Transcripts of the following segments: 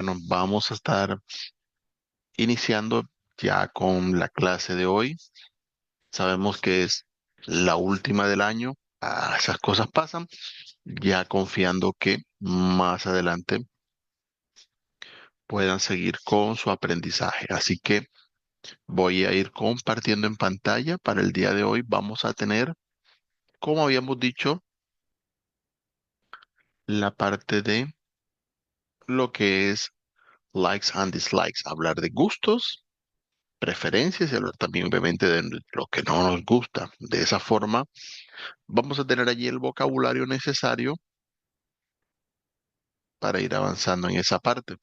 Bueno, vamos a estar iniciando ya con la clase de hoy. Sabemos que es la última del año. Esas cosas pasan, ya confiando que más adelante puedan seguir con su aprendizaje. Así que voy a ir compartiendo en pantalla. Para el día de hoy vamos a tener, como habíamos dicho, la parte de lo que es likes and dislikes, hablar de gustos, preferencias y hablar también obviamente de lo que no nos gusta. De esa forma vamos a tener allí el vocabulario necesario para ir avanzando en esa parte.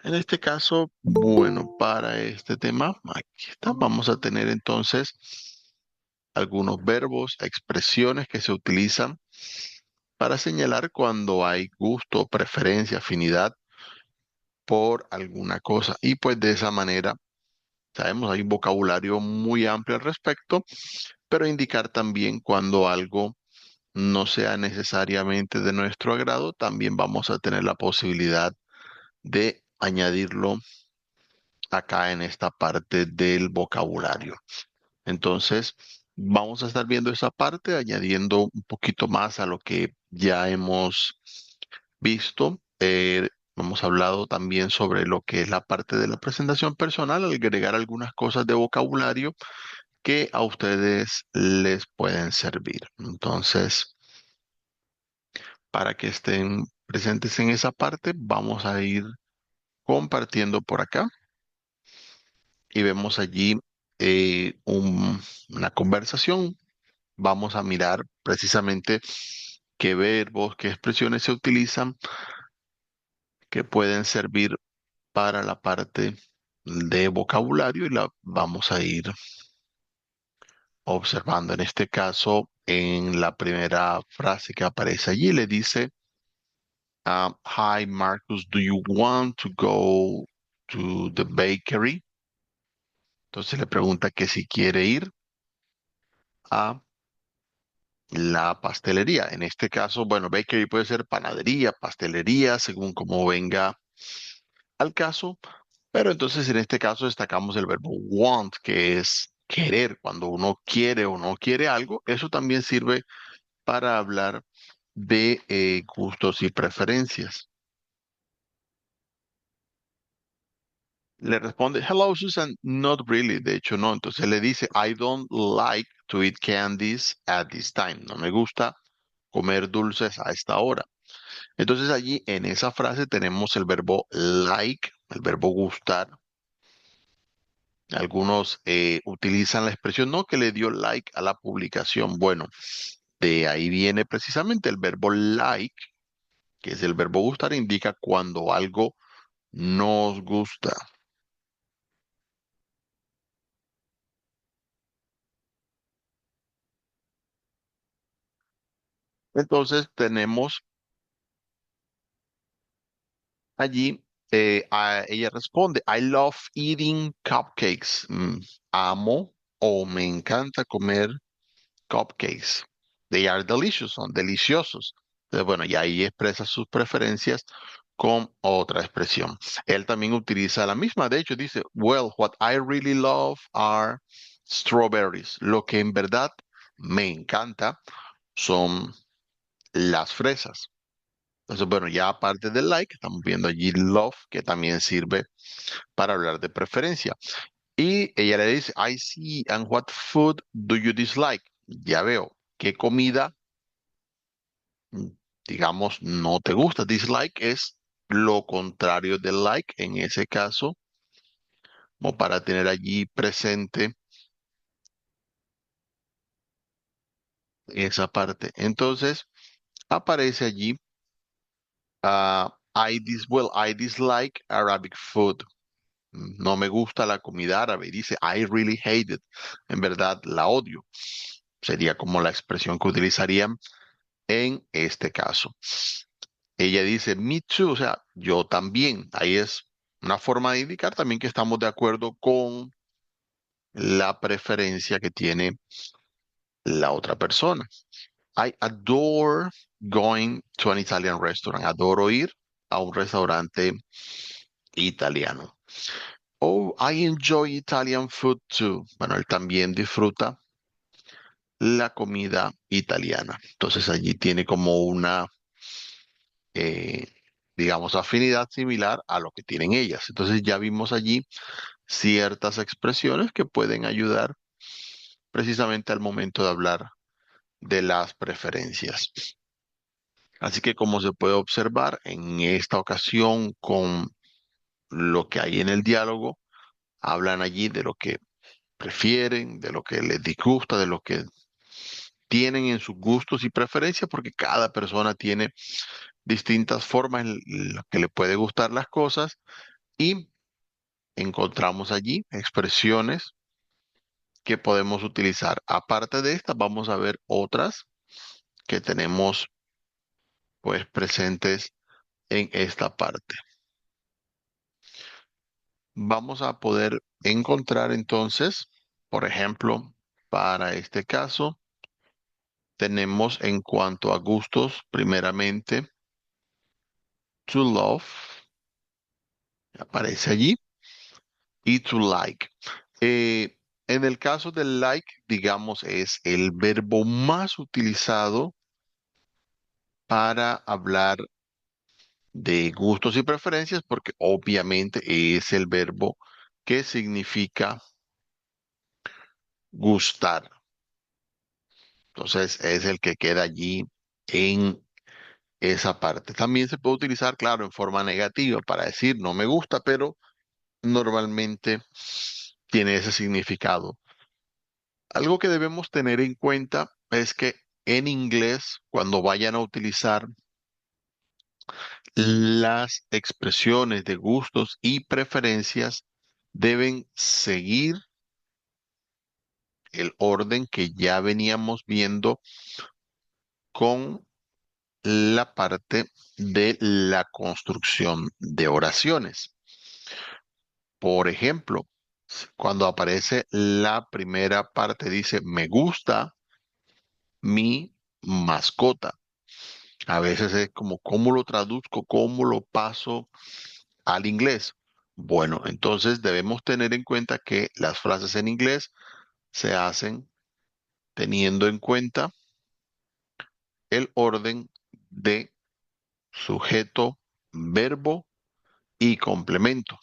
En este caso, bueno, para este tema, aquí está, vamos a tener entonces algunos verbos, expresiones que se utilizan para señalar cuando hay gusto, preferencia, afinidad por alguna cosa. Y pues de esa manera, sabemos, hay un vocabulario muy amplio al respecto, pero indicar también cuando algo no sea necesariamente de nuestro agrado, también vamos a tener la posibilidad de añadirlo acá en esta parte del vocabulario. Entonces, vamos a estar viendo esa parte, añadiendo un poquito más a lo que ya hemos visto. Hemos hablado también sobre lo que es la parte de la presentación personal, al agregar algunas cosas de vocabulario que a ustedes les pueden servir. Entonces, para que estén presentes en esa parte, vamos a ir compartiendo por acá y vemos allí una conversación. Vamos a mirar precisamente qué verbos, qué expresiones se utilizan que pueden servir para la parte de vocabulario y la vamos a ir observando. En este caso, en la primera frase que aparece allí, le dice, Hi Marcus, do you want to go to the bakery? Entonces le pregunta que si quiere ir a la pastelería. En este caso, bueno, bakery puede ser panadería, pastelería, según cómo venga al caso. Pero entonces en este caso destacamos el verbo want, que es querer. Cuando uno quiere o no quiere algo, eso también sirve para hablar de gustos y preferencias. Le responde, hello Susan, not really, de hecho no. Entonces le dice, I don't like to eat candies at this time. No me gusta comer dulces a esta hora. Entonces allí en esa frase tenemos el verbo like, el verbo gustar. Algunos utilizan la expresión no que le dio like a la publicación. Bueno, de ahí viene precisamente el verbo like, que es el verbo gustar, indica cuando algo nos gusta. Entonces tenemos allí, ella responde, I love eating cupcakes. Amo o me encanta comer cupcakes. They are delicious, son deliciosos. Entonces, bueno, y ahí expresa sus preferencias con otra expresión. Él también utiliza la misma, de hecho dice, well, what I really love are strawberries. Lo que en verdad me encanta son las fresas. Entonces, bueno, ya aparte del like, estamos viendo allí love, que también sirve para hablar de preferencia. Y ella le dice, I see, and what food do you dislike? Ya veo, ¿qué comida, mm, digamos, no te gusta? Dislike es lo contrario del like, en ese caso, como para tener allí presente esa parte. Entonces, aparece allí, I dislike Arabic food. No me gusta la comida árabe. Y dice, I really hate it. En verdad, la odio. Sería como la expresión que utilizarían en este caso. Ella dice, me too, o sea, yo también. Ahí es una forma de indicar también que estamos de acuerdo con la preferencia que tiene la otra persona. I adore going to an Italian restaurant. Adoro ir a un restaurante italiano. Oh, I enjoy Italian food too. Bueno, él también disfruta la comida italiana. Entonces allí tiene como una, eh, digamos, afinidad similar a lo que tienen ellas. Entonces ya vimos allí ciertas expresiones que pueden ayudar precisamente al momento de hablar de las preferencias. Así que como se puede observar en esta ocasión con lo que hay en el diálogo, hablan allí de lo que prefieren, de lo que les disgusta, de lo que tienen en sus gustos y preferencias, porque cada persona tiene distintas formas en las que le puede gustar las cosas y encontramos allí expresiones que podemos utilizar. Aparte de estas, vamos a ver otras que tenemos pues presentes en esta parte. Vamos a poder encontrar entonces, por ejemplo, para este caso, tenemos en cuanto a gustos, primeramente, to love, aparece allí, y to like. Eh, en el caso del like, digamos, es el verbo más utilizado para hablar de gustos y preferencias, porque obviamente es el verbo que significa gustar. Entonces es el que queda allí en esa parte. También se puede utilizar, claro, en forma negativa para decir no me gusta, pero normalmente tiene ese significado. Algo que debemos tener en cuenta es que en inglés, cuando vayan a utilizar las expresiones de gustos y preferencias, deben seguir el orden que ya veníamos viendo con la parte de la construcción de oraciones. Por ejemplo, cuando aparece la primera parte, dice, me gusta mi mascota. A veces es como, ¿cómo lo traduzco? ¿Cómo lo paso al inglés? Bueno, entonces debemos tener en cuenta que las frases en inglés se hacen teniendo en cuenta el orden de sujeto, verbo y complemento.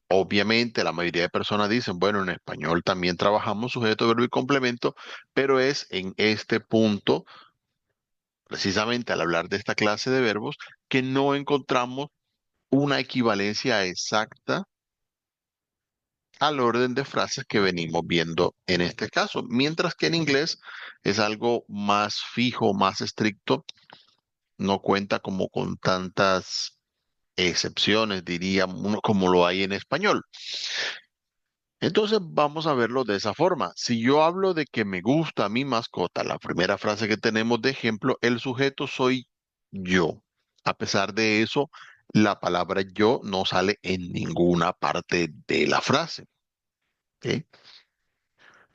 Obviamente, la mayoría de personas dicen, bueno, en español también trabajamos sujeto, verbo y complemento, pero es en este punto, precisamente al hablar de esta clase de verbos, que no encontramos una equivalencia exacta al orden de frases que venimos viendo en este caso, mientras que en inglés es algo más fijo, más estricto, no cuenta como con tantas excepciones, diría uno, como lo hay en español. Entonces vamos a verlo de esa forma. Si yo hablo de que me gusta mi mascota, la primera frase que tenemos de ejemplo, el sujeto soy yo. A pesar de eso, la palabra yo no sale en ninguna parte de la frase. ¿Ok?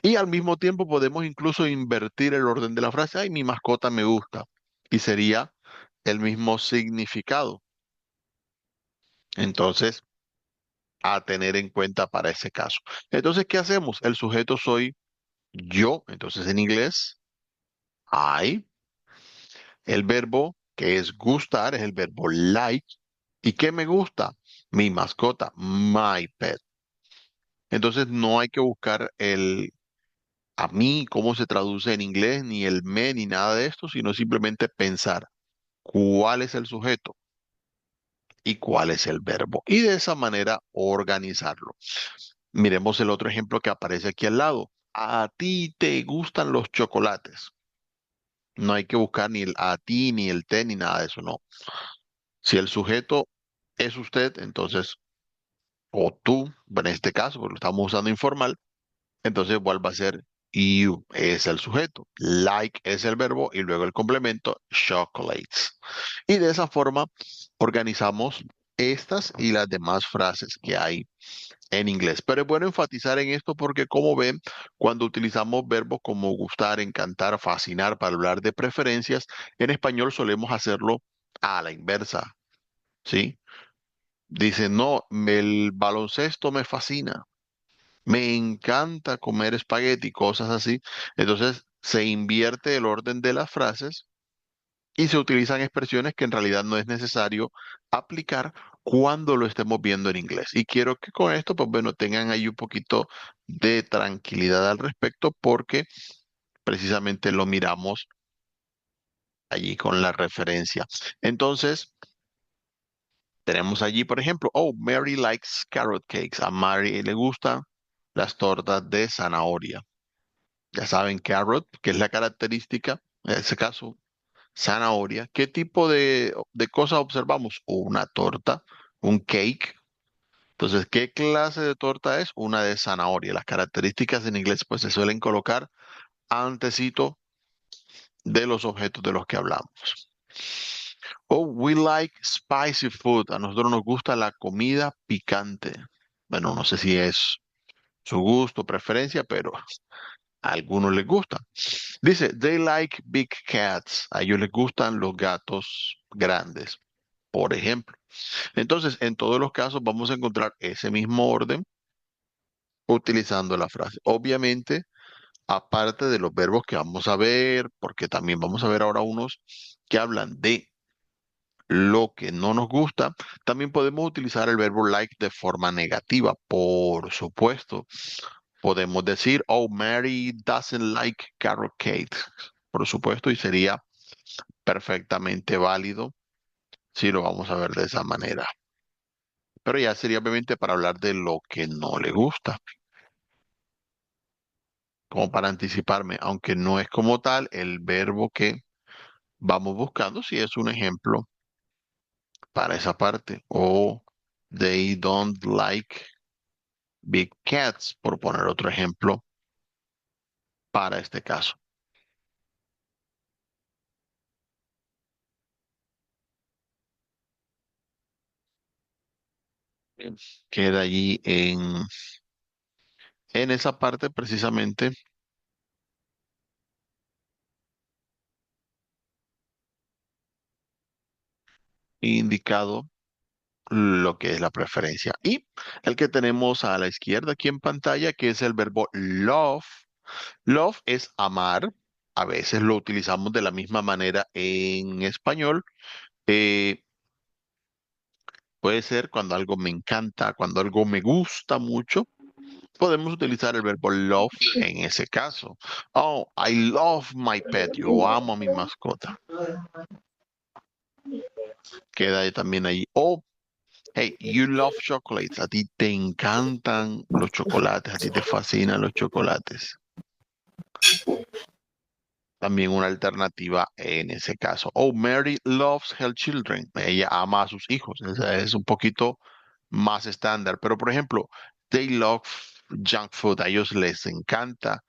Y al mismo tiempo podemos incluso invertir el orden de la frase. Ay, mi mascota me gusta. Y sería el mismo significado. Entonces, a tener en cuenta para ese caso. Entonces, ¿qué hacemos? El sujeto soy yo. Entonces, en inglés, I. El verbo que es gustar es el verbo like. ¿Y qué me gusta? Mi mascota, my pet. Entonces, no hay que buscar el a mí, cómo se traduce en inglés, ni el me, ni nada de esto, sino simplemente pensar cuál es el sujeto y cuál es el verbo. Y de esa manera organizarlo. Miremos el otro ejemplo que aparece aquí al lado. A ti te gustan los chocolates. No hay que buscar ni el a ti, ni el te, ni nada de eso, no. Si el sujeto es usted, entonces, o tú, en este caso, porque lo estamos usando informal, entonces igual va a ser you es el sujeto, like es el verbo y luego el complemento, chocolates. Y de esa forma organizamos estas y las demás frases que hay en inglés. Pero es bueno enfatizar en esto porque, como ven, cuando utilizamos verbos como gustar, encantar, fascinar para hablar de preferencias, en español solemos hacerlo a la inversa. ¿sí? Dice, no, el baloncesto me fascina, me encanta comer espagueti, cosas así. Entonces se invierte el orden de las frases y se utilizan expresiones que en realidad no es necesario aplicar cuando lo estemos viendo en inglés. Y quiero que con esto, pues bueno, tengan ahí un poquito de tranquilidad al respecto porque precisamente lo miramos allí con la referencia. Entonces, tenemos allí, por ejemplo, oh, Mary likes carrot cakes. A Mary le gustan las tortas de zanahoria. Ya saben, carrot, que es la característica, en ese caso, zanahoria. ¿Qué tipo de cosas observamos? Una torta, un cake. Entonces, ¿qué clase de torta es? Una de zanahoria. Las características en inglés, pues se suelen colocar antecito de los objetos de los que hablamos. Oh, we like spicy food. A nosotros nos gusta la comida picante. Bueno, no sé si es su gusto, preferencia, pero a algunos les gusta. Dice, they like big cats. A ellos les gustan los gatos grandes, por ejemplo. Entonces, en todos los casos vamos a encontrar ese mismo orden utilizando la frase. Obviamente, aparte de los verbos que vamos a ver, porque también vamos a ver ahora unos que hablan de lo que no nos gusta, también podemos utilizar el verbo like de forma negativa, por supuesto. Podemos decir, oh, Mary doesn't like carrot cake, por supuesto, y sería perfectamente válido si lo vamos a ver de esa manera. Pero ya sería obviamente para hablar de lo que no le gusta, como para anticiparme, aunque no es como tal el verbo que vamos buscando, si es un ejemplo para esa parte. O they don't like big cats, por poner otro ejemplo para este caso. Bien. Queda allí en esa parte precisamente indicado lo que es la preferencia. Y el que tenemos a la izquierda aquí en pantalla, que es el verbo love. Love es amar. A veces lo utilizamos de la misma manera en español. Eh, Puede ser cuando algo me encanta, cuando algo me gusta mucho. Podemos utilizar el verbo love en ese caso. Oh, I love my pet. Yo amo a mi mascota. Queda ahí también ahí. Oh, hey, you love chocolates. A ti te encantan los chocolates. A ti te fascinan los chocolates. También una alternativa en ese caso. Oh, Mary loves her children. Ella ama a sus hijos. Esa es un poquito más estándar. Pero, por ejemplo, they love junk food. A ellos les encanta,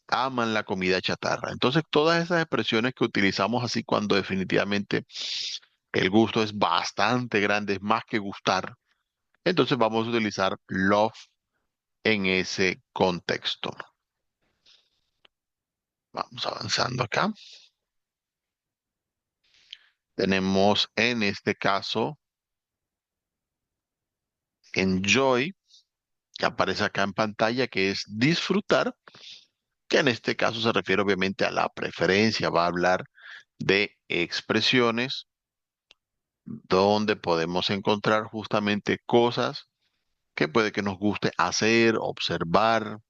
aman la comida chatarra. Entonces, todas esas expresiones que utilizamos así cuando definitivamente el gusto es bastante grande, es más que gustar. Entonces, vamos a utilizar love en ese contexto. Vamos avanzando acá. Tenemos en este caso enjoy, que aparece acá en pantalla, que es disfrutar, que en este caso se refiere obviamente a la preferencia, va a hablar de expresiones donde podemos encontrar justamente cosas que puede que nos guste hacer, observar,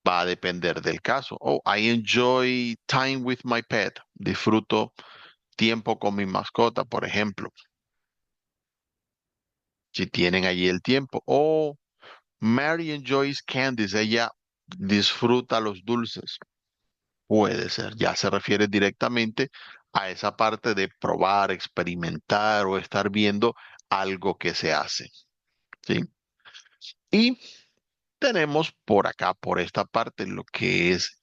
va a depender del caso. Oh, I enjoy time with my pet. Disfruto tiempo con mi mascota, por ejemplo, si tienen allí el tiempo. O Mary enjoys candies. Ella disfruta los dulces. Puede ser. Ya se refiere directamente a esa parte de probar, experimentar o estar viendo algo que se hace. ¿Sí? Y tenemos por acá, por esta parte, lo que es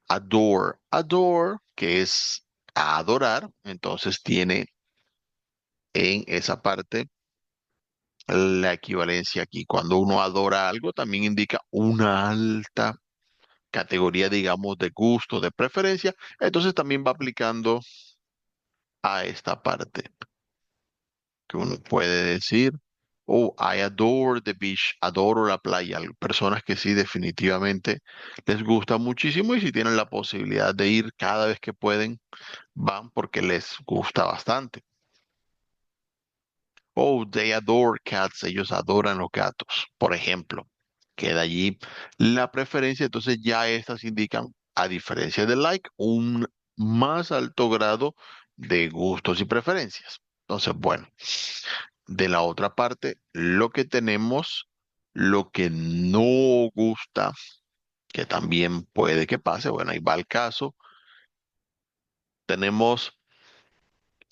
adore. Adore, que es adorar. Entonces tiene en esa parte la equivalencia aquí. Cuando uno adora algo, también indica una alta categoría, digamos, de gusto, de preferencia, entonces también va aplicando a esta parte. que uno puede decir, oh, I adore the beach, adoro la playa. Hay personas que sí, definitivamente les gusta muchísimo y si tienen la posibilidad de ir cada vez que pueden, van porque les gusta bastante. Oh, they adore cats, ellos adoran los gatos, por ejemplo. Queda allí la preferencia, entonces ya estas indican, a diferencia del like, un más alto grado de gustos y preferencias. Entonces, bueno, de la otra parte, lo que tenemos, lo que no gusta, que también puede que pase, bueno, ahí va el caso. Tenemos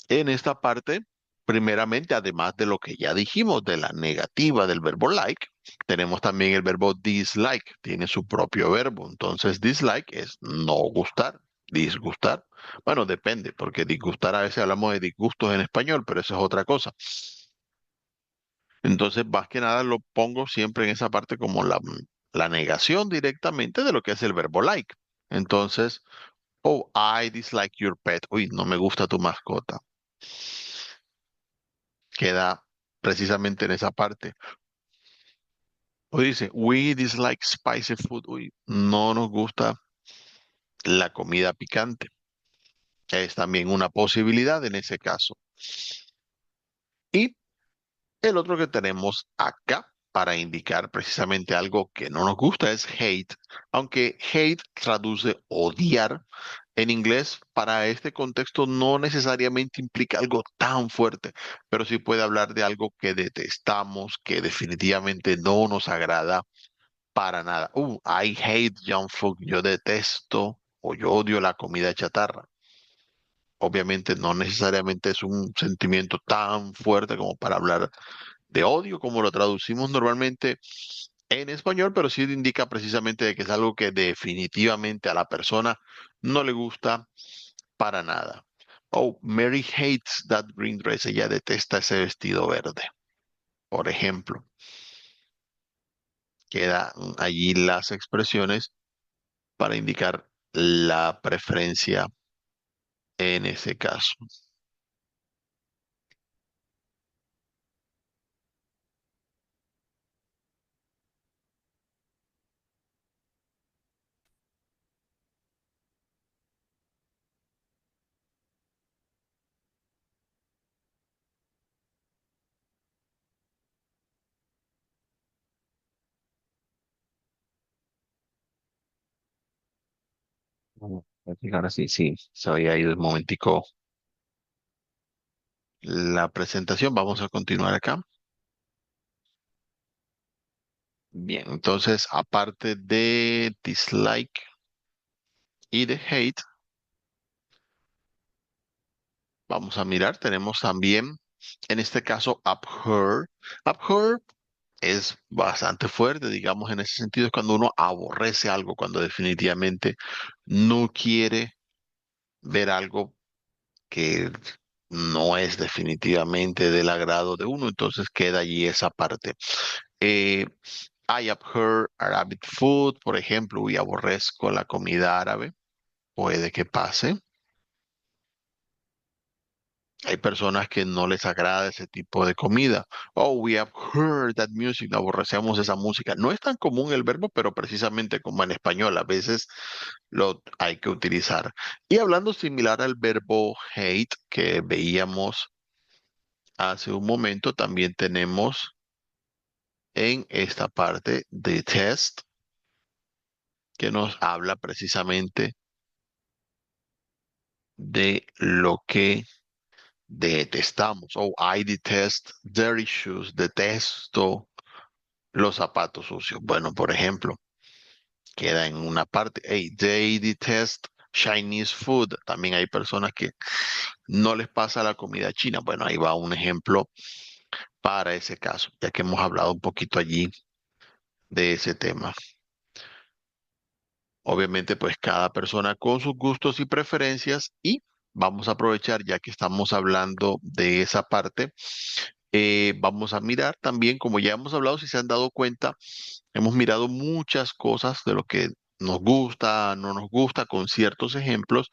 en esta parte, primeramente, además de lo que ya dijimos de la negativa del verbo like, tenemos también el verbo dislike, tiene su propio verbo. Entonces, dislike es no gustar, disgustar. Bueno, depende, porque disgustar a veces hablamos de disgustos en español, pero eso es otra cosa. Entonces, más que nada lo pongo siempre en esa parte como la negación directamente de lo que es el verbo like. Entonces, oh, I dislike your pet. Uy, no me gusta tu mascota. Queda precisamente en esa parte. O dice, we dislike spicy food. Uy, no nos gusta la comida picante. Es también una posibilidad en ese caso. Y el otro que tenemos acá para indicar precisamente algo que no nos gusta es hate, aunque hate traduce odiar. En inglés, para este contexto no necesariamente implica algo tan fuerte, pero sí puede hablar de algo que detestamos, que definitivamente no nos agrada para nada. I hate junk food. Yo detesto o yo odio la comida chatarra. Obviamente no necesariamente es un sentimiento tan fuerte como para hablar de odio, como lo traducimos normalmente en español, pero sí indica precisamente de que es algo que definitivamente a la persona no le gusta para nada. Oh, Mary hates that green dress. Ella detesta ese vestido verde, por ejemplo. Quedan allí las expresiones para indicar la preferencia en ese caso. Ahora sí, sí, se había ido un momentico la presentación. Vamos a continuar acá. Bien, entonces, aparte de dislike y de hate, vamos a mirar, tenemos también, en este caso, abhor. Abhor es bastante fuerte, digamos, en ese sentido, es cuando uno aborrece algo, cuando definitivamente no quiere ver algo que no es definitivamente del agrado de uno, entonces queda allí esa parte. Eh, I abhor Arabic food, por ejemplo, y aborrezco la comida árabe, puede que pase. Hay personas que no les agrada ese tipo de comida. Oh, we have heard that music. Aborrecemos esa música. No es tan común el verbo, pero precisamente como en español, a veces lo hay que utilizar. Y hablando similar al verbo hate que veíamos hace un momento, también tenemos en esta parte de test que nos habla precisamente de lo que detestamos. Oh, I detest dirty shoes. Detesto los zapatos sucios. Bueno, por ejemplo, queda en una parte. Hey, they detest Chinese food. También hay personas que no les pasa la comida china. Bueno, ahí va un ejemplo para ese caso, ya que hemos hablado un poquito allí de ese tema. Obviamente, pues cada persona con sus gustos y preferencias y vamos a aprovechar ya que estamos hablando de esa parte. Vamos a mirar también, como ya hemos hablado, si se han dado cuenta, hemos mirado muchas cosas de lo que nos gusta, no nos gusta, con ciertos ejemplos,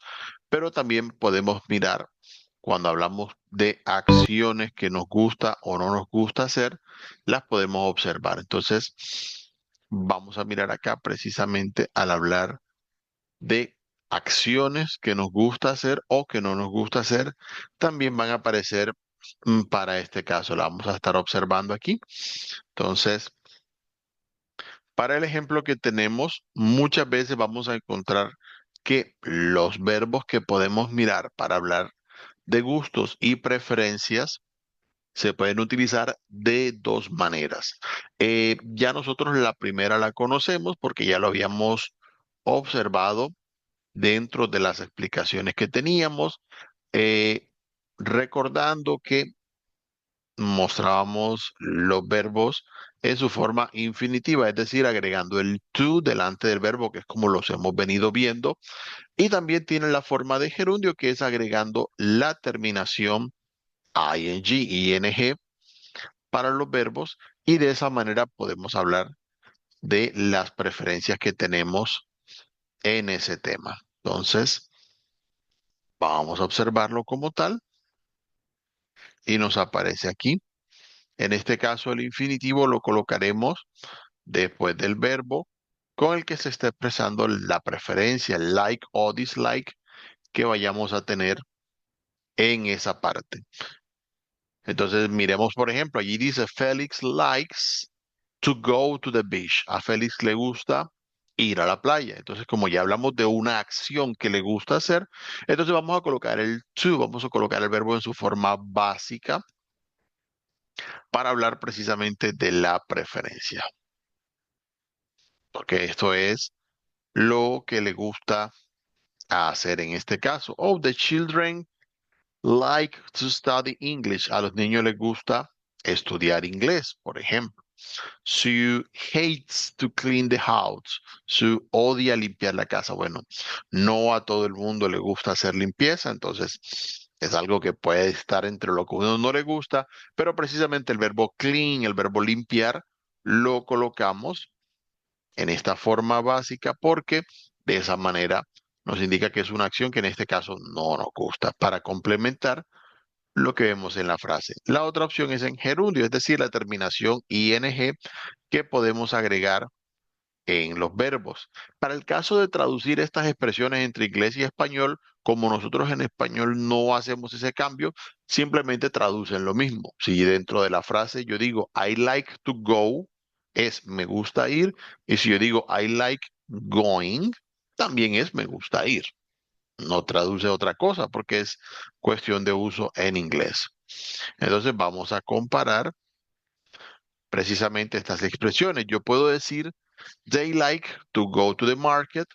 pero también podemos mirar cuando hablamos de acciones que nos gusta o no nos gusta hacer, las podemos observar. Entonces, vamos a mirar acá precisamente al hablar de acciones que nos gusta hacer o que no nos gusta hacer, también van a aparecer para este caso. La vamos a estar observando aquí. Entonces, para el ejemplo que tenemos, muchas veces vamos a encontrar que los verbos que podemos mirar para hablar de gustos y preferencias se pueden utilizar de dos maneras. Ya nosotros la primera la conocemos porque ya lo habíamos observado dentro de las explicaciones que teníamos, eh, recordando que mostrábamos los verbos en su forma infinitiva, es decir, agregando el to delante del verbo, que es como los hemos venido viendo, y también tiene la forma de gerundio, que es agregando la terminación ing para los verbos, y de esa manera podemos hablar de las preferencias que tenemos en ese tema. Entonces, vamos a observarlo como tal y nos aparece aquí. En este caso, el infinitivo lo colocaremos después del verbo con el que se está expresando la preferencia, like o dislike que vayamos a tener en esa parte. Entonces, miremos, por ejemplo, allí dice Felix likes to go to the beach. A Félix le gusta ir a la playa. Entonces, como ya hablamos de una acción que le gusta hacer, entonces vamos a colocar el to, vamos a colocar el verbo en su forma básica para hablar precisamente de la preferencia, porque esto es lo que le gusta hacer en este caso. Oh, the children like to study English. A los niños les gusta estudiar inglés, por ejemplo. Sue hates to clean the house. Sue odia limpiar la casa. Bueno, no a todo el mundo le gusta hacer limpieza, entonces es algo que puede estar entre lo que a uno no le gusta, pero precisamente el verbo clean, el verbo limpiar, lo colocamos en esta forma básica porque de esa manera nos indica que es una acción que en este caso no nos gusta para complementar lo que vemos en la frase. La otra opción es en gerundio, es decir, la terminación ing que podemos agregar en los verbos. Para el caso de traducir estas expresiones entre inglés y español, como nosotros en español no hacemos ese cambio, simplemente traducen lo mismo. Si dentro de la frase yo digo I like to go, es me gusta ir, y si yo digo I like going, también es me gusta ir. No traduce otra cosa porque es cuestión de uso en inglés. Entonces vamos a comparar precisamente estas expresiones. Yo puedo decir they like to go to the market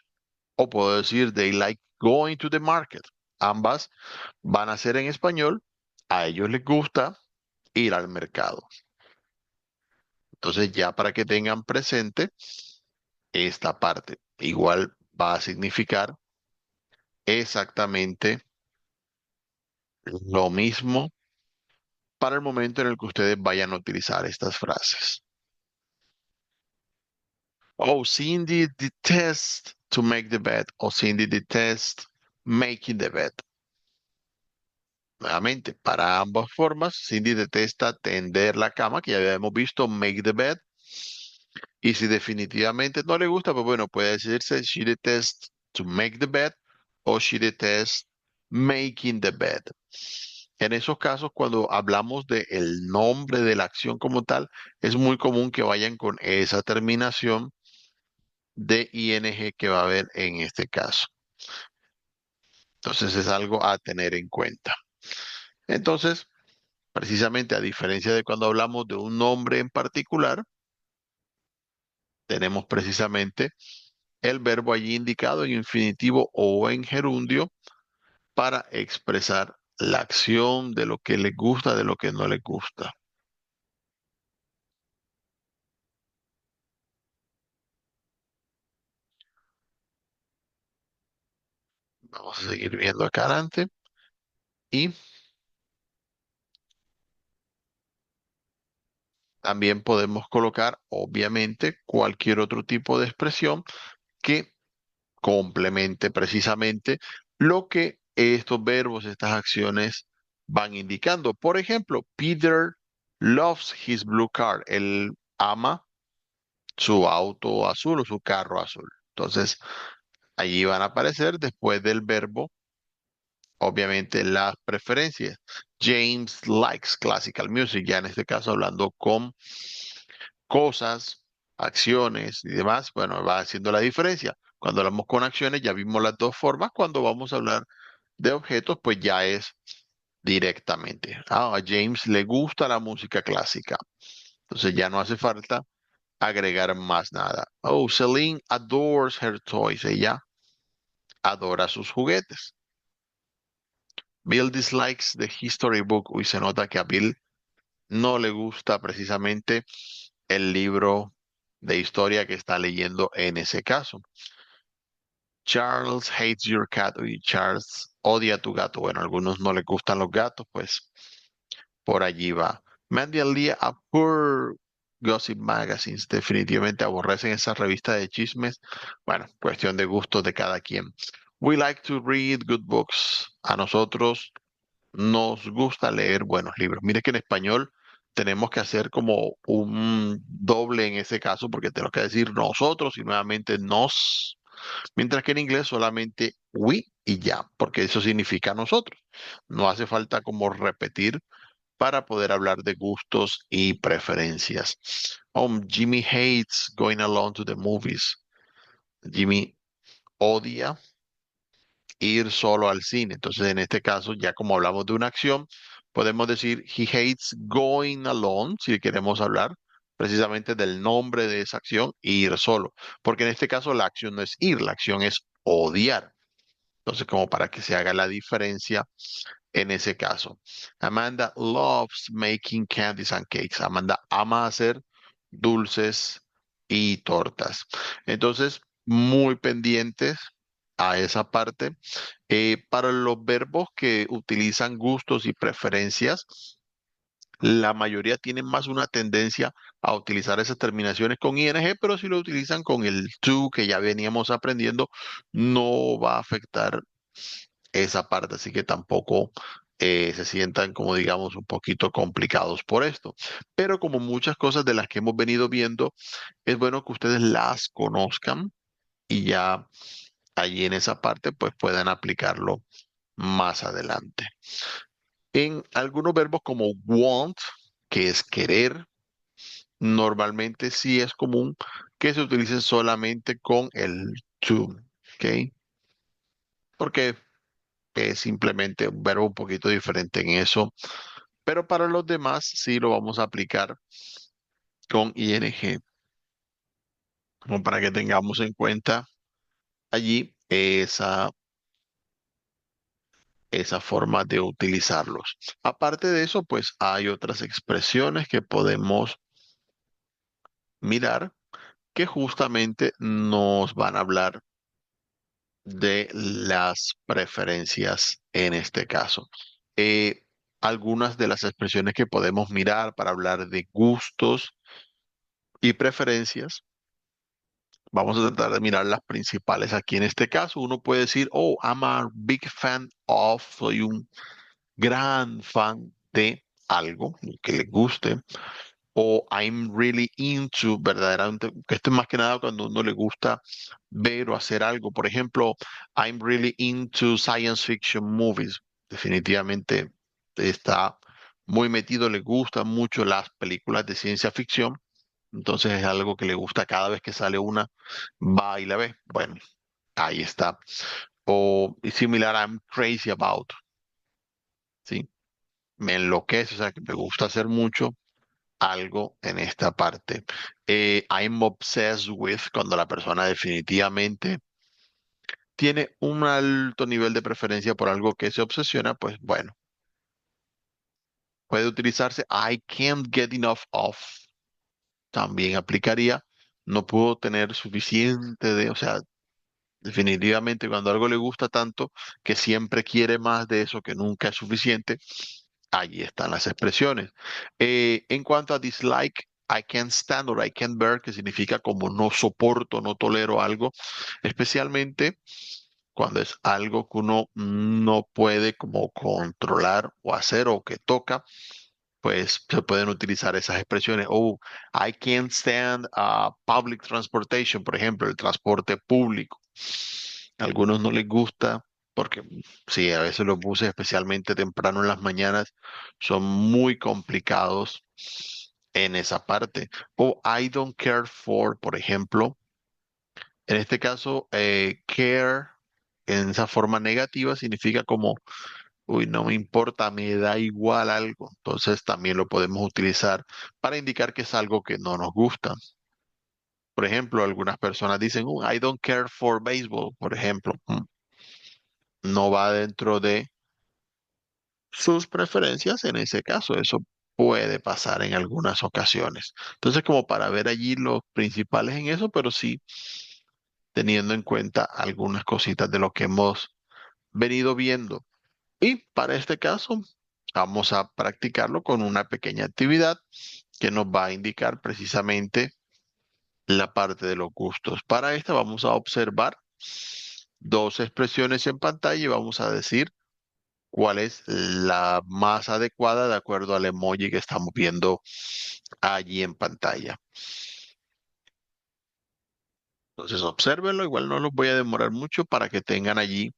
o puedo decir they like going to the market. Ambas van a ser en español. A ellos les gusta ir al mercado. Entonces ya para que tengan presente esta parte, igual va a significar exactamente lo mismo para el momento en el que ustedes vayan a utilizar estas frases. Oh, Cindy detests to make the bed. O Cindy detests making the bed. Nuevamente, para ambas formas, Cindy detesta tender la cama, que ya habíamos visto, make the bed. Y si definitivamente no le gusta, pues bueno, puede decirse she detests to make the bed o she detests making the bed. En esos casos, cuando hablamos de el nombre de la acción como tal, es muy común que vayan con esa terminación de ing que va a haber en este caso. Entonces es algo a tener en cuenta. Entonces, precisamente a diferencia de cuando hablamos de un nombre en particular, tenemos precisamente el verbo allí indicado en infinitivo o en gerundio para expresar la acción de lo que les gusta, de lo que no les gusta. Vamos a seguir viendo acá adelante y también podemos colocar, obviamente, cualquier otro tipo de expresión que complemente precisamente lo que estos verbos, estas acciones van indicando. Por ejemplo, Peter loves his blue car. Él ama su auto azul o su carro azul. Entonces, allí van a aparecer después del verbo, obviamente, las preferencias. James likes classical music, ya en este caso hablando con cosas, acciones y demás, bueno, va haciendo la diferencia. Cuando hablamos con acciones, ya vimos las dos formas. Cuando vamos a hablar de objetos, pues ya es directamente. Ah, a James le gusta la música clásica. Entonces ya no hace falta agregar más nada. Oh, Celine adores her toys. Ella adora sus juguetes. Bill dislikes the history book. Uy, se nota que a Bill no le gusta precisamente el libro de historia que está leyendo en ese caso. Charles hates your cat. Uy, Charles odia a tu gato. Bueno, a algunos no les gustan los gatos, pues por allí va. Mandy and Leah abhor Gossip Magazines. Definitivamente aborrecen esa revista de chismes. Bueno, cuestión de gustos de cada quien. We like to read good books. A nosotros nos gusta leer buenos libros. Mire que en español tenemos que hacer como un doble en ese caso, porque tenemos que decir nosotros y nuevamente nos, mientras que en inglés solamente we y ya, porque eso significa nosotros. No hace falta como repetir para poder hablar de gustos y preferencias. Jimmy hates going alone to the movies. Jimmy odia ir solo al cine. Entonces, en este caso, ya como hablamos de una acción, podemos decir he hates going alone, si queremos hablar precisamente del nombre de esa acción, ir solo. Porque en este caso la acción no es ir, la acción es odiar. Entonces, como para que se haga la diferencia en ese caso. Amanda loves making candies and cakes. Amanda ama hacer dulces y tortas. Entonces, muy pendientes a esa parte. Para los verbos que utilizan gustos y preferencias, la mayoría tienen más una tendencia a utilizar esas terminaciones con ing, pero si lo utilizan con el to que ya veníamos aprendiendo, no va a afectar esa parte, así que tampoco se sientan como digamos un poquito complicados por esto. Pero como muchas cosas de las que hemos venido viendo, es bueno que ustedes las conozcan y ya allí en esa parte pues puedan aplicarlo más adelante. En algunos verbos como want, que es querer, normalmente sí es común que se utilicen solamente con el to, ¿ok? Porque es simplemente un verbo un poquito diferente en eso, pero para los demás sí lo vamos a aplicar con ing, como para que tengamos en cuenta allí esa forma de utilizarlos. Aparte de eso, pues hay otras expresiones que podemos mirar que justamente nos van a hablar de las preferencias en este caso. Eh, Algunas de las expresiones que podemos mirar para hablar de gustos y preferencias, vamos a tratar de mirar las principales aquí en este caso. Uno puede decir, oh, I'm a big fan of, soy un gran fan de algo que le guste, o I'm really into, verdaderamente, que esto es más que nada cuando a uno le gusta ver o hacer algo. Por ejemplo, I'm really into science fiction movies. Definitivamente está muy metido, le gustan mucho las películas de ciencia ficción. Entonces es algo que le gusta cada vez que sale una, va y la ve. Bueno, ahí está. O y similar, I'm crazy about, ¿sí? Me enloquece, o sea, que me gusta hacer mucho algo en esta parte. I'm obsessed with, cuando la persona definitivamente tiene un alto nivel de preferencia por algo que se obsesiona, pues bueno, puede utilizarse I can't get enough of. También aplicaría, no puedo tener suficiente de, o sea, definitivamente cuando algo le gusta tanto que siempre quiere más de eso que nunca es suficiente, allí están las expresiones. En cuanto a dislike, I can't stand or I can't bear, que significa como no soporto, no tolero algo, especialmente cuando es algo que uno no puede como controlar o hacer o que toca, pues se pueden utilizar esas expresiones. Oh, I can't stand public transportation, por ejemplo, el transporte público. A algunos no les gusta porque sí, a veces los buses, especialmente temprano en las mañanas, son muy complicados en esa parte. O I don't care for, por ejemplo, en este caso, care en esa forma negativa significa como, uy, no me importa, me da igual algo. Entonces también lo podemos utilizar para indicar que es algo que no nos gusta. Por ejemplo, algunas personas dicen, I don't care for baseball, por ejemplo. No va dentro de sus preferencias en ese caso. Eso puede pasar en algunas ocasiones. Entonces, como para ver allí los principales en eso, pero sí teniendo en cuenta algunas cositas de lo que hemos venido viendo. Y para este caso, vamos a practicarlo con una pequeña actividad que nos va a indicar precisamente la parte de los gustos. Para esta vamos a observar dos expresiones en pantalla y vamos a decir cuál es la más adecuada de acuerdo al emoji que estamos viendo allí en pantalla. Entonces, obsérvenlo, igual no los voy a demorar mucho para que tengan allí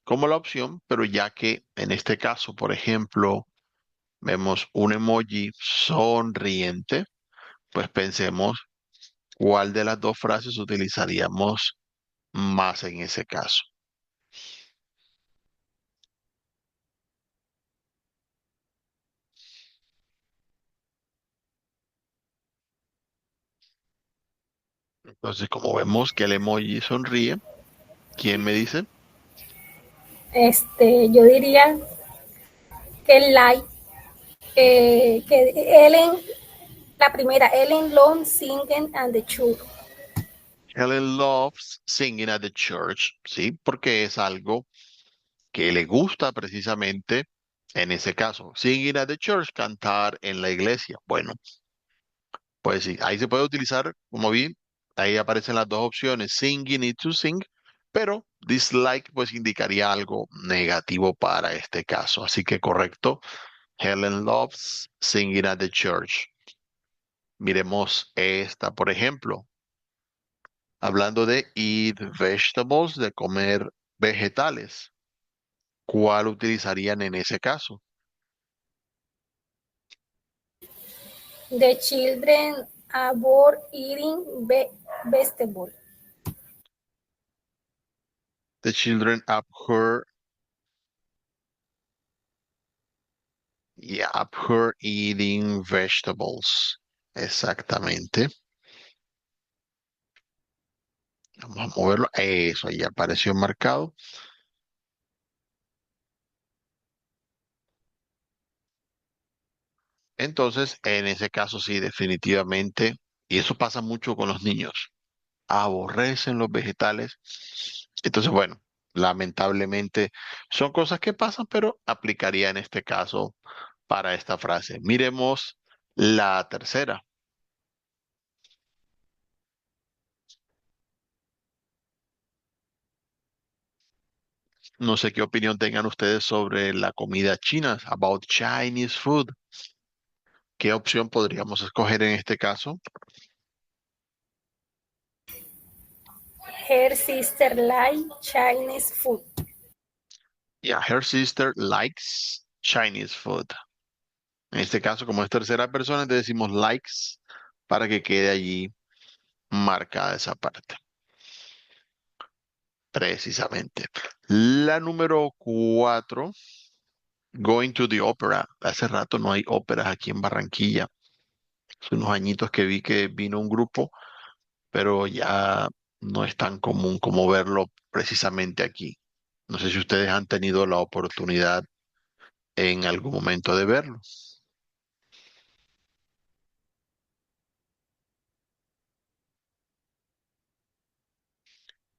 como la opción, pero ya que en este caso, por ejemplo, vemos un emoji sonriente, pues pensemos cuál de las dos frases utilizaríamos más en ese caso. Entonces, como vemos que el emoji sonríe, ¿quién me dice? Yo diría que like, que Ellen, la primera, Ellen Long Singing and the Churro. Helen loves singing at the church, ¿sí? Porque es algo que le gusta precisamente en ese caso. Singing at the church, cantar en la iglesia. Bueno, pues sí, ahí se puede utilizar, como vi, ahí aparecen las dos opciones, singing y to sing, pero dislike pues indicaría algo negativo para este caso. Así que correcto, Helen loves singing at the church. Miremos esta, por ejemplo, hablando de eat vegetables, de comer vegetales. ¿Cuál utilizarían en ese caso? The children are eating vegetable. The children abhor, yeah, abhor eating vegetables. Exactamente. Vamos a moverlo. Eso, ahí apareció marcado. Entonces, en ese caso, sí, definitivamente. Y eso pasa mucho con los niños. Aborrecen los vegetales. Entonces, bueno, lamentablemente son cosas que pasan, pero aplicaría en este caso para esta frase. Miremos la tercera. No sé qué opinión tengan ustedes sobre la comida china, about Chinese food. ¿Qué opción podríamos escoger en este caso? Her sister like Chinese food. Yeah, her sister likes Chinese food. En este caso, como es tercera persona, te decimos likes para que quede allí marcada esa parte, precisamente. La número 4, going to the opera. Hace rato no hay óperas aquí en Barranquilla. Hace unos añitos que vi que vino un grupo, pero ya no es tan común como verlo precisamente aquí. No sé si ustedes han tenido la oportunidad en algún momento de verlo.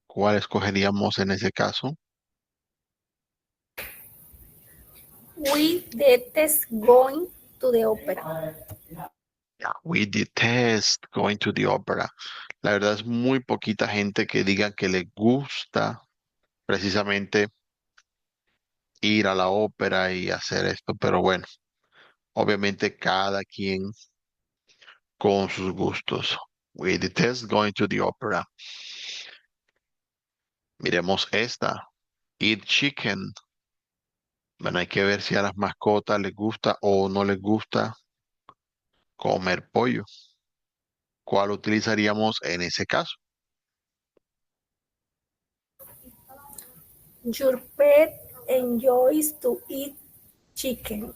¿Cuál escogeríamos en ese caso? We detest going to the opera. Yeah, we detest going to the opera. La verdad es muy poquita gente que diga que le gusta precisamente ir a la ópera y hacer esto, pero bueno, obviamente cada quien con sus gustos. We detest going to the opera. Miremos esta. Eat chicken. Bueno, hay que ver si a las mascotas les gusta o no les gusta comer pollo. ¿Cuál utilizaríamos en ese caso? Your pet enjoys to eat chicken.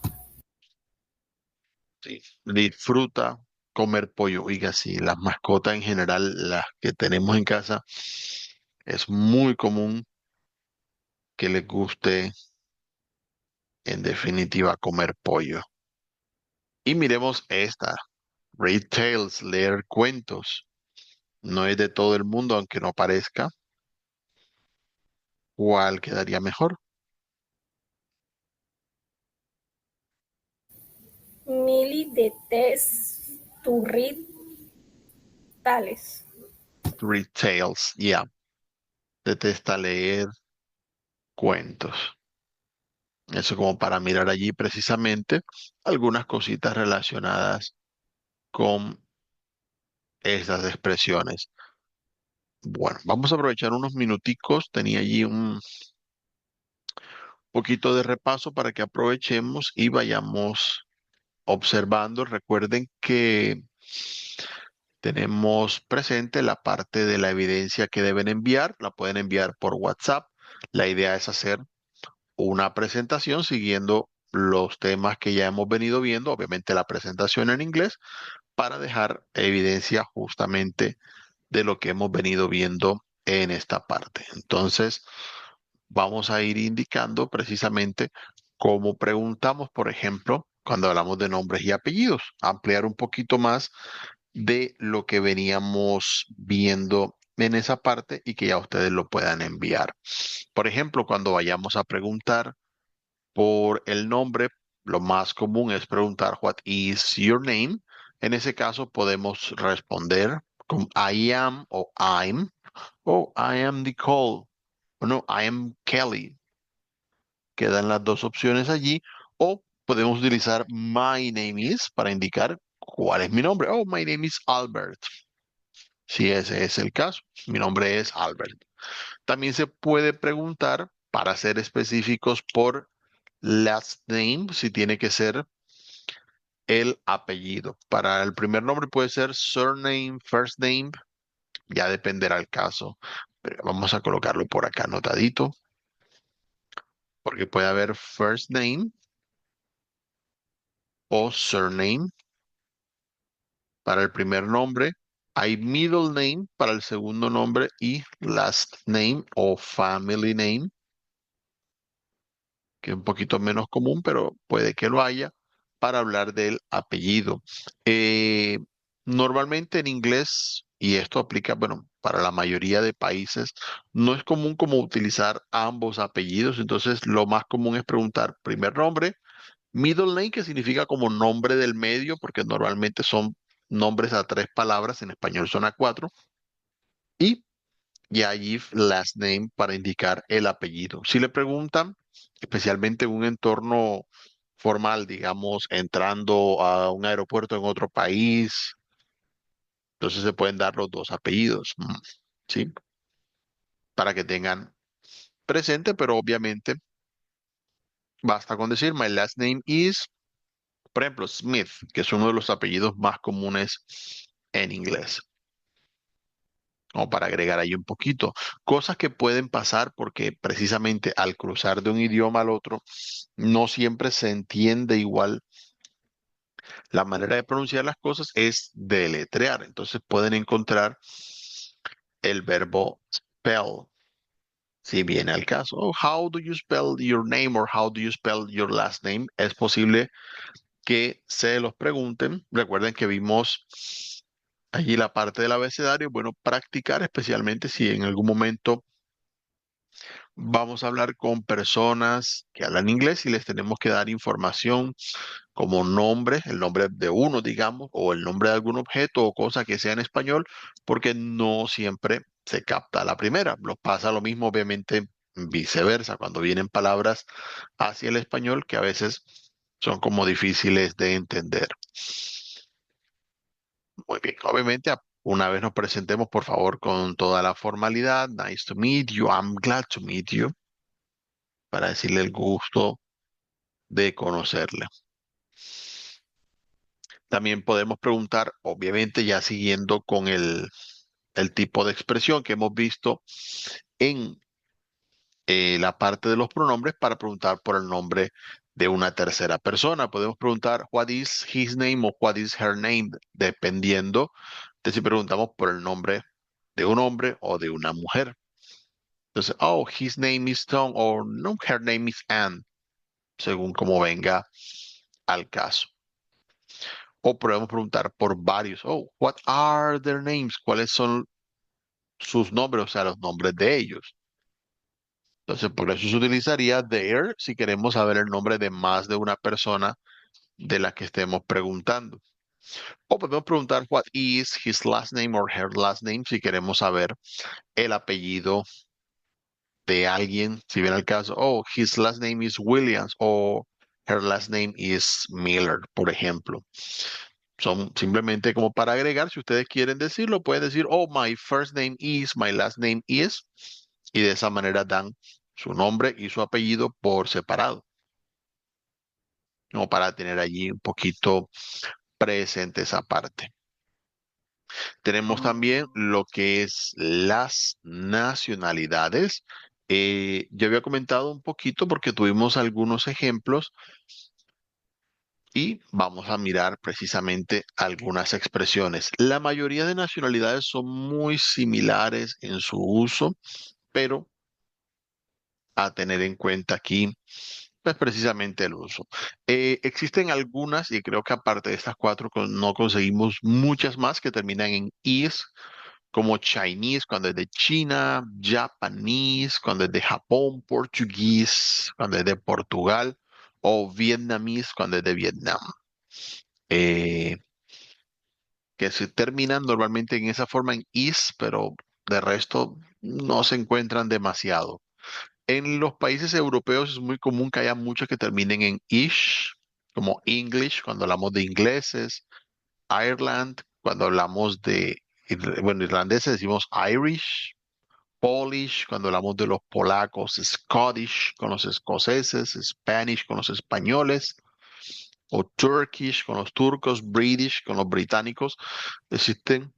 Sí. Disfruta comer pollo. Oiga, sí, las mascotas en general, las que tenemos en casa, es muy común que les guste, en definitiva, comer pollo. Y miremos esta. Read tales, leer cuentos. No es de todo el mundo, aunque no parezca. ¿Cuál quedaría mejor? Millie detests to read tales. Read tales, ya. Detesta leer cuentos. Eso como para mirar allí precisamente algunas cositas relacionadas con estas expresiones. Bueno, vamos a aprovechar unos minuticos. Tenía allí un poquito de repaso para que aprovechemos y vayamos observando. Recuerden que tenemos presente la parte de la evidencia que deben enviar. La pueden enviar por WhatsApp. La idea es hacer una presentación siguiendo los temas que ya hemos venido viendo, obviamente la presentación en inglés, para dejar evidencia justamente de lo que hemos venido viendo en esta parte. Entonces, vamos a ir indicando precisamente cómo preguntamos, por ejemplo, cuando hablamos de nombres y apellidos, ampliar un poquito más de lo que veníamos viendo en esa parte y que ya ustedes lo puedan enviar. Por ejemplo, cuando vayamos a preguntar por el nombre, lo más común es preguntar what is your name. En ese caso podemos responder con I am o I'm o I am Nicole o no, I am Kelly. Quedan las dos opciones allí o podemos utilizar my name is para indicar cuál es mi nombre. Oh, my name is Albert. Si ese es el caso, mi nombre es Albert. También se puede preguntar para ser específicos por last name, si tiene que ser el apellido. Para el primer nombre puede ser surname, first name, ya dependerá el caso. Pero vamos a colocarlo por acá anotadito, porque puede haber first name o surname para el primer nombre. Hay middle name para el segundo nombre y last name o family name, que es un poquito menos común, pero puede que lo haya, para hablar del apellido. Eh, Normalmente en inglés, y esto aplica, bueno, para la mayoría de países, no es común como utilizar ambos apellidos, entonces lo más común es preguntar primer nombre, middle name, que significa como nombre del medio, porque normalmente son nombres a tres palabras, en español son a cuatro, y ya allí last name para indicar el apellido. Si le preguntan, especialmente en un entorno formal, digamos, entrando a un aeropuerto en otro país, entonces se pueden dar los dos apellidos, ¿sí? Para que tengan presente, pero obviamente basta con decir my last name is, por ejemplo, Smith, que es uno de los apellidos más comunes en inglés. O para agregar ahí un poquito. Cosas que pueden pasar porque precisamente al cruzar de un idioma al otro, no siempre se entiende igual. La manera de pronunciar las cosas es deletrear. Entonces pueden encontrar el verbo spell, si viene al caso. Oh, how do you spell your name or how do you spell your last name? Es posible que se los pregunten. Recuerden que vimos allí la parte del abecedario. Bueno, practicar, especialmente si en algún momento vamos a hablar con personas que hablan inglés y les tenemos que dar información como nombre, el nombre de uno, digamos, o el nombre de algún objeto o cosa que sea en español, porque no siempre se capta a la primera. Nos pasa lo mismo, obviamente, viceversa, cuando vienen palabras hacia el español que a veces son como difíciles de entender. Muy bien, obviamente una vez nos presentemos, por favor, con toda la formalidad. Nice to meet you, I'm glad to meet you, para decirle el gusto de conocerle. También podemos preguntar, obviamente ya siguiendo con el tipo de expresión que hemos visto en la parte de los pronombres, para preguntar por el nombre de una tercera persona. Podemos preguntar what is his name o what is her name, dependiendo de si preguntamos por el nombre de un hombre o de una mujer. Entonces, oh, his name is Tom, o no, her name is Anne, según como venga al caso. O podemos preguntar por varios. Oh, what are their names? ¿Cuáles son sus nombres? O sea, los nombres de ellos. Entonces, por eso se utilizaría their si queremos saber el nombre de más de una persona de la que estemos preguntando. O podemos preguntar what is his last name or her last name si queremos saber el apellido de alguien, si viene el caso, oh, his last name is Williams o her last name is Miller, por ejemplo. Son simplemente como para agregar, si ustedes quieren decirlo, pueden decir, oh, my first name is, my last name is, y de esa manera dan su nombre y su apellido por separado, como para tener allí un poquito presente esa parte. Tenemos también lo que es las nacionalidades. Yo había comentado un poquito porque tuvimos algunos ejemplos y vamos a mirar precisamente algunas expresiones. La mayoría de nacionalidades son muy similares en su uso, pero a tener en cuenta aquí, pues precisamente el uso. Existen algunas, y creo que aparte de estas cuatro no conseguimos muchas más que terminan en is, como Chinese cuando es de China, Japanese cuando es de Japón, Portugués cuando es de Portugal, o Vietnamese cuando es de Vietnam. Eh, que se terminan normalmente en esa forma en is, pero de resto no se encuentran demasiado. En los países europeos es muy común que haya muchos que terminen en ish, como English cuando hablamos de ingleses, Ireland cuando hablamos de, bueno, irlandeses decimos Irish, Polish cuando hablamos de los polacos, Scottish con los escoceses, Spanish con los españoles, o Turkish con los turcos, British con los británicos. Existen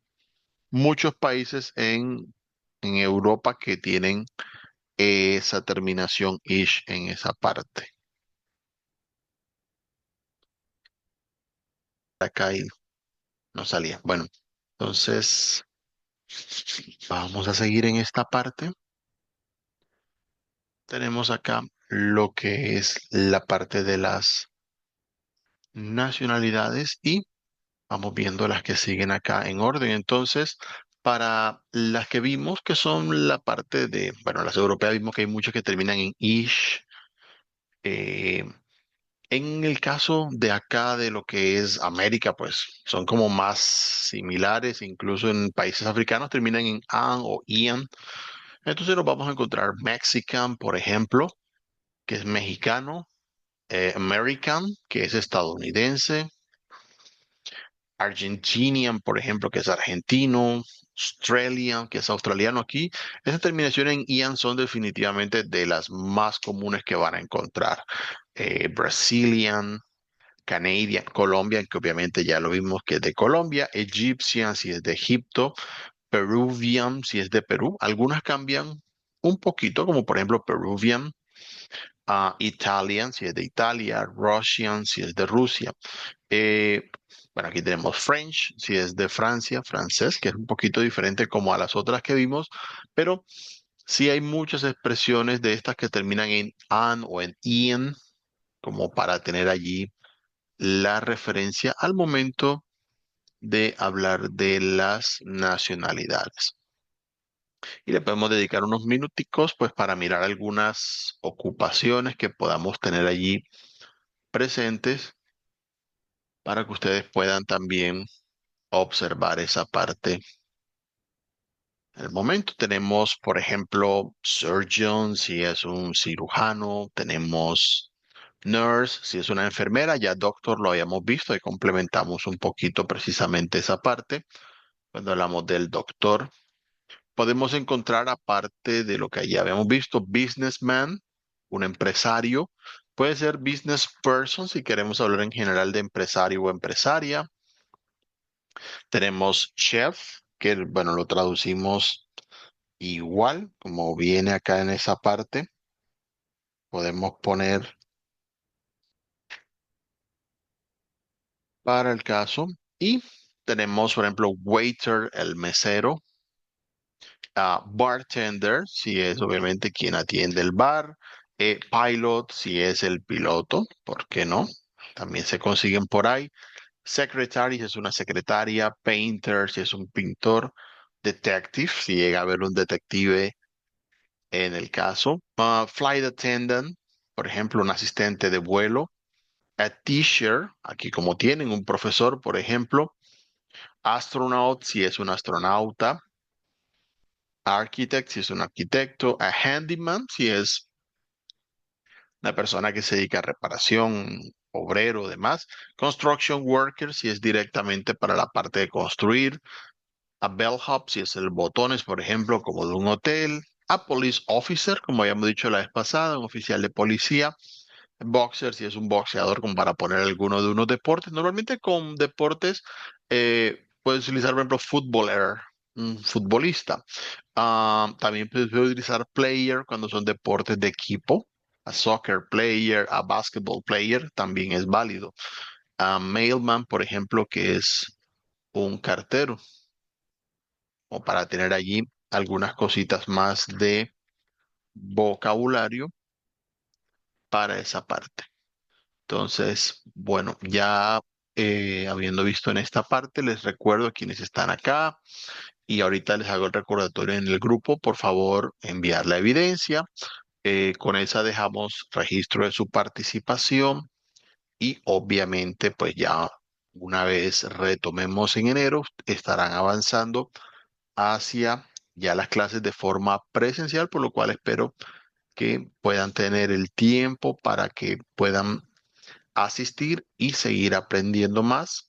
muchos países en Europa que tienen esa terminación ish en esa parte. Acá y no salía. Bueno, entonces vamos a seguir en esta parte. Tenemos acá lo que es la parte de las nacionalidades y vamos viendo las que siguen acá en orden. Entonces, para las que vimos que son la parte de, bueno, las europeas vimos que hay muchas que terminan en ish. eh, En el caso de acá, de lo que es América, pues son como más similares, incluso en países africanos terminan en an o ian. Entonces nos vamos a encontrar Mexican, por ejemplo, que es mexicano, American, que es estadounidense, Argentinian, por ejemplo, que es argentino, Australian, que es australiano aquí. Esas terminaciones en ian son definitivamente de las más comunes que van a encontrar. Brazilian, Canadian, Colombian, que obviamente ya lo vimos que es de Colombia, Egyptian, si es de Egipto, Peruvian, si es de Perú. Algunas cambian un poquito, como por ejemplo Peruvian, Italian, si es de Italia, Russian, si es de Rusia. Eh, bueno, aquí tenemos French, si es de Francia, francés, que es un poquito diferente como a las otras que vimos, pero sí hay muchas expresiones de estas que terminan en an o en ien, como para tener allí la referencia al momento de hablar de las nacionalidades. Y le podemos dedicar unos minuticos pues para mirar algunas ocupaciones que podamos tener allí presentes para que ustedes puedan también observar esa parte En el momento tenemos, por ejemplo, surgeon, si es un cirujano, tenemos nurse, si es una enfermera, ya doctor lo habíamos visto y complementamos un poquito precisamente esa parte. Cuando hablamos del doctor, podemos encontrar, aparte de lo que ya habíamos visto, businessman, un empresario. Puede ser business person si queremos hablar en general de empresario o empresaria. Tenemos chef, que bueno, lo traducimos igual, como viene acá en esa parte. Podemos poner para el caso. Y tenemos, por ejemplo, waiter, el mesero. Bartender, si es obviamente quien atiende el bar. Pilot, si es el piloto, ¿por qué no? También se consiguen por ahí. Secretary, si es una secretaria. Painter, si es un pintor. Detective, si llega a haber un detective en el caso. Flight attendant, por ejemplo, un asistente de vuelo. A teacher, aquí como tienen un profesor, por ejemplo. Astronaut, si es un astronauta. Architect, si es un arquitecto. A handyman, si es una persona que se dedica a reparación, obrero, demás. Construction worker, si es directamente para la parte de construir. A bellhop, si es el botones, por ejemplo, como de un hotel. A police officer, como habíamos dicho la vez pasada, un oficial de policía. Boxer, si es un boxeador, como para poner alguno de unos deportes. Normalmente con deportes puedes utilizar, por ejemplo, footballer, un futbolista. También puedes utilizar player cuando son deportes de equipo. A soccer player, a basketball player también es válido. A mailman, por ejemplo, que es un cartero, o para tener allí algunas cositas más de vocabulario para esa parte. Entonces, bueno, ya habiendo visto en esta parte, les recuerdo a quienes están acá y ahorita les hago el recordatorio en el grupo, por favor, enviar la evidencia. Con esa dejamos registro de su participación y obviamente, pues ya una vez retomemos en enero, estarán avanzando hacia ya las clases de forma presencial, por lo cual espero que puedan tener el tiempo para que puedan asistir y seguir aprendiendo más